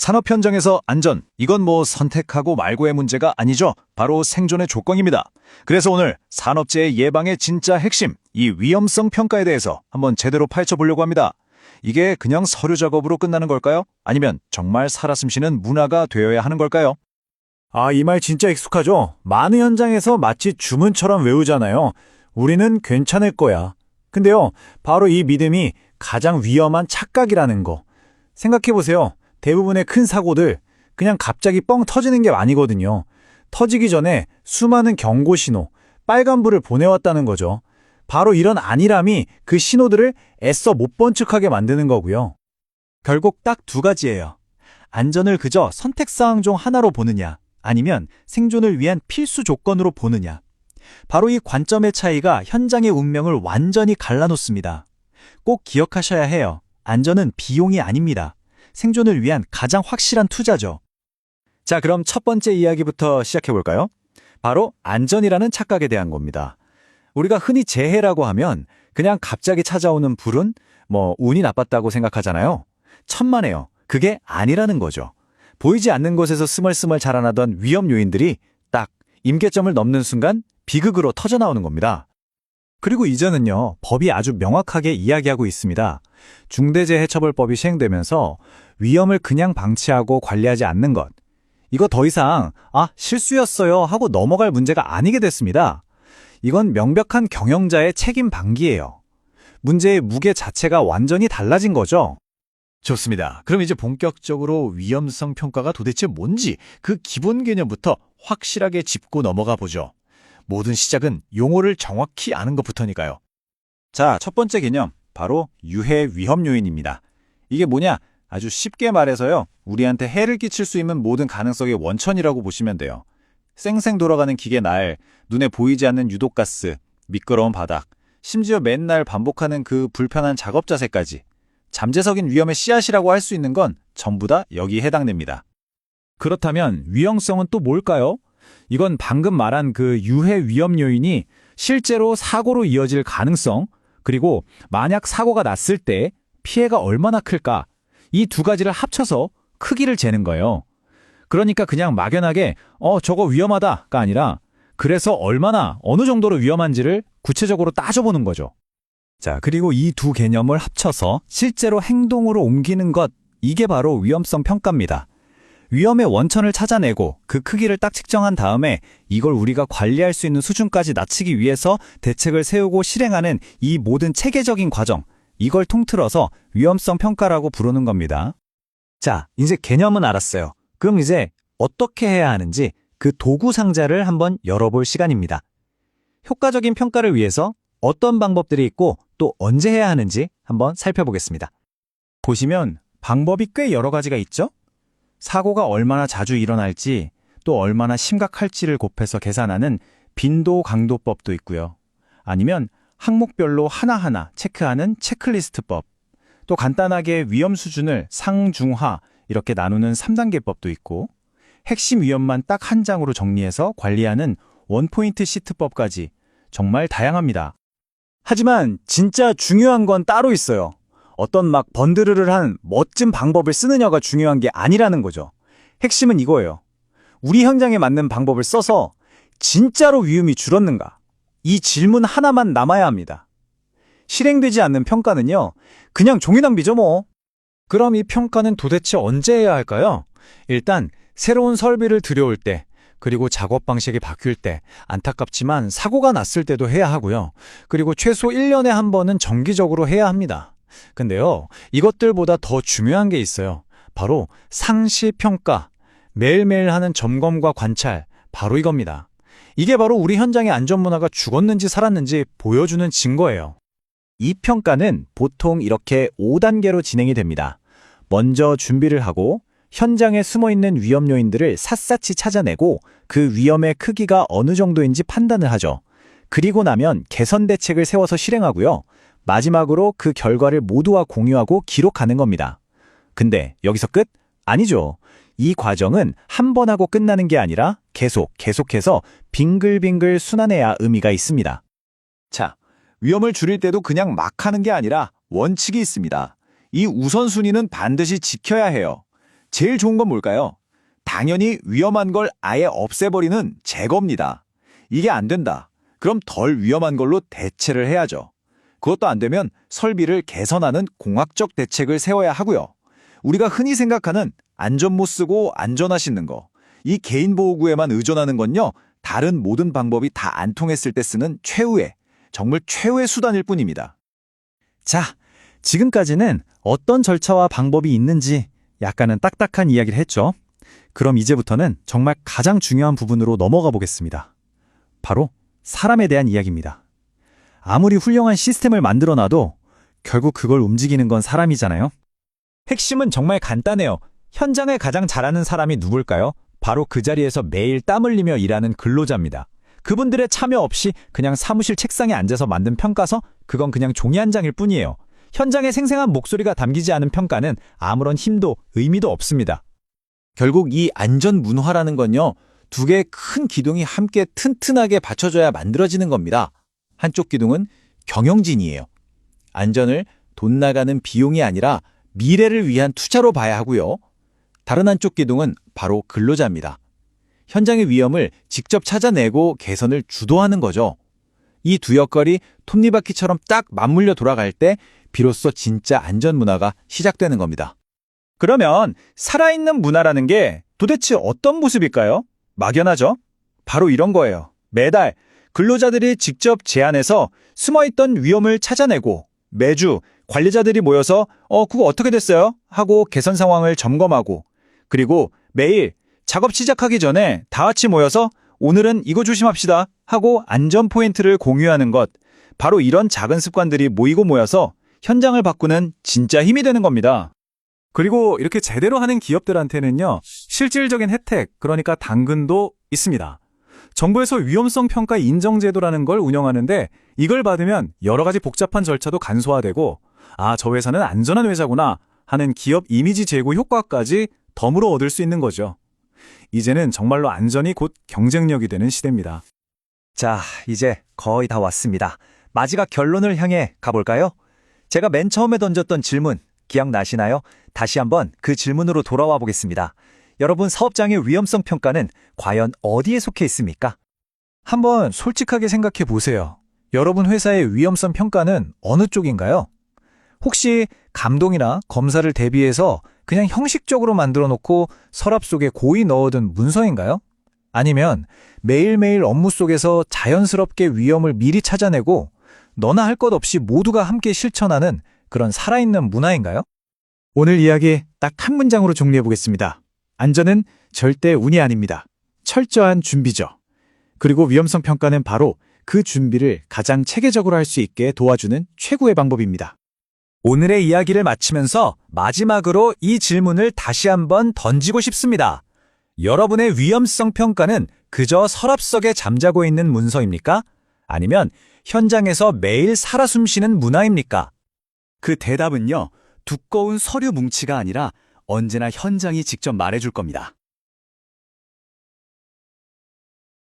산업 현장에서 안전, 이건 뭐 선택하고 말고의 문제가 아니죠. 바로 생존의 조건입니다. 그래서 오늘 산업재해 예방의 진짜 핵심, 이 위험성 평가에 대해서 한번 제대로 파헤쳐보려고 합니다. 이게 그냥 서류 작업으로 끝나는 걸까요? 아니면 정말 살아 숨쉬는 문화가 되어야 하는 걸까요? 이 말 진짜 익숙하죠? 많은 현장에서 마치 주문처럼 외우잖아요. 우리는 괜찮을 거야. 근데요, 바로 이 믿음이 가장 위험한 착각이라는 거. 생각해보세요. 대부분의 큰 사고들, 그냥 갑자기 뻥 터지는 게 아니거든요. 터지기 전에 수많은 경고 신호, 빨간불을 보내왔다는 거죠. 바로 이런 안일함이 그 신호들을 애써 못 본 척하게 만드는 거고요. 결국 딱 두 가지예요. 안전을 그저 선택사항 중 하나로 보느냐, 아니면 생존을 위한 필수 조건으로 보느냐. 바로 이 관점의 차이가 현장의 운명을 완전히 갈라놓습니다. 꼭 기억하셔야 해요. 안전은 비용이 아닙니다. 생존을 위한 가장 확실한 투자죠. 자, 그럼 첫 번째 이야기부터 시작해볼까요? 바로 안전이라는 착각에 대한 겁니다. 우리가 흔히 재해라고 하면 그냥 갑자기 찾아오는 불운, 운이 나빴다고 생각하잖아요. 천만에요. 그게 아니라는 거죠. 보이지 않는 곳에서 스멀스멀 자라나던 위험 요인들이 딱 임계점을 넘는 순간 비극으로 터져나오는 겁니다. 그리고 이제는요, 법이 아주 명확하게 이야기하고 있습니다. 중대재해처벌법이 시행되면서 위험을 그냥 방치하고 관리하지 않는 것. 이거 더 이상 실수였어요 하고 넘어갈 문제가 아니게 됐습니다. 이건 명백한 경영자의 책임 방기예요. 문제의 무게 자체가 완전히 달라진 거죠. 좋습니다. 그럼 이제 본격적으로 위험성 평가가 도대체 뭔지 그 기본 개념부터 확실하게 짚고 넘어가 보죠. 모든 시작은 용어를 정확히 아는 것부터니까요. 자, 첫 번째 개념, 바로 유해 위험 요인입니다. 이게 뭐냐? 아주 쉽게 말해서요, 우리한테 해를 끼칠 수 있는 모든 가능성의 원천이라고 보시면 돼요. 쌩쌩 돌아가는 기계 날, 눈에 보이지 않는 유독가스, 미끄러운 바닥, 심지어 맨날 반복하는 그 불편한 작업 자세까지 잠재적인 위험의 씨앗이라고 할 수 있는 건 전부 다 여기에 해당됩니다. 그렇다면 위험성은 또 뭘까요? 이건 방금 말한 그 유해 위험 요인이 실제로 사고로 이어질 가능성, 그리고 만약 사고가 났을 때 피해가 얼마나 클까, 이 두 가지를 합쳐서 크기를 재는 거예요. 그러니까 그냥 막연하게 저거 위험하다가 아니라 그래서 얼마나 어느 정도로 위험한지를 구체적으로 따져보는 거죠. 자, 그리고 이 두 개념을 합쳐서 실제로 행동으로 옮기는 것, 이게 바로 위험성 평가입니다. 위험의 원천을 찾아내고 그 크기를 딱 측정한 다음에 이걸 우리가 관리할 수 있는 수준까지 낮추기 위해서 대책을 세우고 실행하는 이 모든 체계적인 과정, 이걸 통틀어서 위험성 평가라고 부르는 겁니다. 자, 이제 개념은 알았어요. 그럼 이제 어떻게 해야 하는지 그 도구 상자를 한번 열어볼 시간입니다. 효과적인 평가를 위해서 어떤 방법들이 있고 또 언제 해야 하는지 한번 살펴보겠습니다. 보시면 방법이 꽤 여러 가지가 있죠? 사고가 얼마나 자주 일어날지, 또 얼마나 심각할지를 곱해서 계산하는 빈도 강도법도 있고요. 아니면 항목별로 하나하나 체크하는 체크리스트법, 또 간단하게 위험 수준을 상, 중, 하 이렇게 나누는 3단계법도 있고, 핵심 위험만 딱 한 장으로 정리해서 관리하는 원포인트 시트법까지 정말 다양합니다. 하지만 진짜 중요한 건 따로 있어요. 어떤 막 번드르르한 멋진 방법을 쓰느냐가 중요한 게 아니라는 거죠. 핵심은 이거예요. 우리 현장에 맞는 방법을 써서 진짜로 위험이 줄었는가? 이 질문 하나만 남아야 합니다. 실행되지 않는 평가는요, 그냥 종이 낭비죠 뭐. 그럼 이 평가는 도대체 언제 해야 할까요? 일단 새로운 설비를 들여올 때, 그리고 작업 방식이 바뀔 때, 안타깝지만 사고가 났을 때도 해야 하고요. 그리고 최소 1년에 한 번은 정기적으로 해야 합니다. 근데요, 이것들보다 더 중요한 게 있어요. 바로 상시 평가, 매일매일 하는 점검과 관찰, 바로 이겁니다. 이게 바로 우리 현장의 안전문화가 죽었는지 살았는지 보여주는 증거예요. 이 평가는 보통 이렇게 5단계로 진행이 됩니다. 먼저 준비를 하고 현장에 숨어있는 위험 요인들을 샅샅이 찾아내고 그 위험의 크기가 어느 정도인지 판단을 하죠. 그리고 나면 개선 대책을 세워서 실행하고요. 마지막으로 그 결과를 모두와 공유하고 기록하는 겁니다. 근데 여기서 끝? 아니죠. 이 과정은 한 번 하고 끝나는 게 아니라 계속해서 빙글빙글 순환해야 의미가 있습니다. 자, 위험을 줄일 때도 그냥 막 하는 게 아니라 원칙이 있습니다. 이 우선순위는 반드시 지켜야 해요. 제일 좋은 건 뭘까요? 당연히 위험한 걸 아예 없애버리는 제거입니다. 이게 안 된다. 그럼 덜 위험한 걸로 대체를 해야죠. 그것도 안 되면 설비를 개선하는 공학적 대책을 세워야 하고요. 우리가 흔히 생각하는 안전 못 쓰고 안전화 싣는 거, 이 개인보호구에만 의존하는 건요, 다른 모든 방법이 다 안 통했을 때 쓰는 최후의, 정말 최후의 수단일 뿐입니다. 자, 지금까지는 어떤 절차와 방법이 있는지 약간은 딱딱한 이야기를 했죠. 그럼 이제부터는 정말 가장 중요한 부분으로 넘어가 보겠습니다. 바로 사람에 대한 이야기입니다. 아무리 훌륭한 시스템을 만들어놔도 결국 그걸 움직이는 건 사람이잖아요. 핵심은 정말 간단해요. 현장을 가장 잘하는 사람이 누굴까요? 바로 그 자리에서 매일 땀 흘리며 일하는 근로자입니다. 그분들의 참여 없이 그냥 사무실 책상에 앉아서 만든 평가서, 그건 그냥 종이 한 장일 뿐이에요. 현장의 생생한 목소리가 담기지 않은 평가는 아무런 힘도 의미도 없습니다. 결국 이 안전 문화라는 건요, 두 개의 큰 기둥이 함께 튼튼하게 받쳐줘야 만들어지는 겁니다. 한쪽 기둥은 경영진이에요. 안전을 돈 나가는 비용이 아니라 미래를 위한 투자로 봐야 하고요. 다른 한쪽 기둥은 바로 근로자입니다. 현장의 위험을 직접 찾아내고 개선을 주도하는 거죠. 이 두 역할이 톱니바퀴처럼 딱 맞물려 돌아갈 때 비로소 진짜 안전 문화가 시작되는 겁니다. 그러면 살아있는 문화라는 게 도대체 어떤 모습일까요? 막연하죠? 바로 이런 거예요. 매달 근로자들이 직접 제안해서 숨어있던 위험을 찾아내고, 매주 관리자들이 모여서 그거 어떻게 됐어요? 하고 개선 상황을 점검하고, 그리고 매일 작업 시작하기 전에 다 같이 모여서 오늘은 이거 조심합시다 하고 안전 포인트를 공유하는 것. 바로 이런 작은 습관들이 모이고 모여서 현장을 바꾸는 진짜 힘이 되는 겁니다. 그리고 이렇게 제대로 하는 기업들한테는요, 실질적인 혜택, 그러니까 당근도 있습니다. 정부에서 위험성 평가 인정 제도라는 걸 운영하는데, 이걸 받으면 여러 가지 복잡한 절차도 간소화되고, 아, 저 회사는 안전한 회사구나 하는 기업 이미지 제고 효과까지 덤으로 얻을 수 있는 거죠. 이제는 정말로 안전이 곧 경쟁력이 되는 시대입니다. 자, 이제 거의 다 왔습니다. 마지막 결론을 향해 가볼까요? 제가 맨 처음에 던졌던 질문 기억나시나요? 다시 한번 그 질문으로 돌아와 보겠습니다. 여러분, 사업장의 위험성 평가는 과연 어디에 속해 있습니까? 한번 솔직하게 생각해 보세요. 여러분 회사의 위험성 평가는 어느 쪽인가요? 혹시 감독이나 검사를 대비해서 그냥 형식적으로 만들어 놓고 서랍 속에 고이 넣어둔 문서인가요? 아니면 매일매일 업무 속에서 자연스럽게 위험을 미리 찾아내고 너나 할 것 없이 모두가 함께 실천하는 그런 살아있는 문화인가요? 오늘 이야기 딱 한 문장으로 정리해 보겠습니다. 안전은 절대 운이 아닙니다. 철저한 준비죠. 그리고 위험성 평가는 바로 그 준비를 가장 체계적으로 할 수 있게 도와주는 최고의 방법입니다. 오늘의 이야기를 마치면서 마지막으로 이 질문을 다시 한번 던지고 싶습니다. 여러분의 위험성 평가는 그저 서랍 속에 잠자고 있는 문서입니까? 아니면 현장에서 매일 살아 숨쉬는 문화입니까? 그 대답은요, 두꺼운 서류 뭉치가 아니라 언제나 현장이 직접 말해줄 겁니다.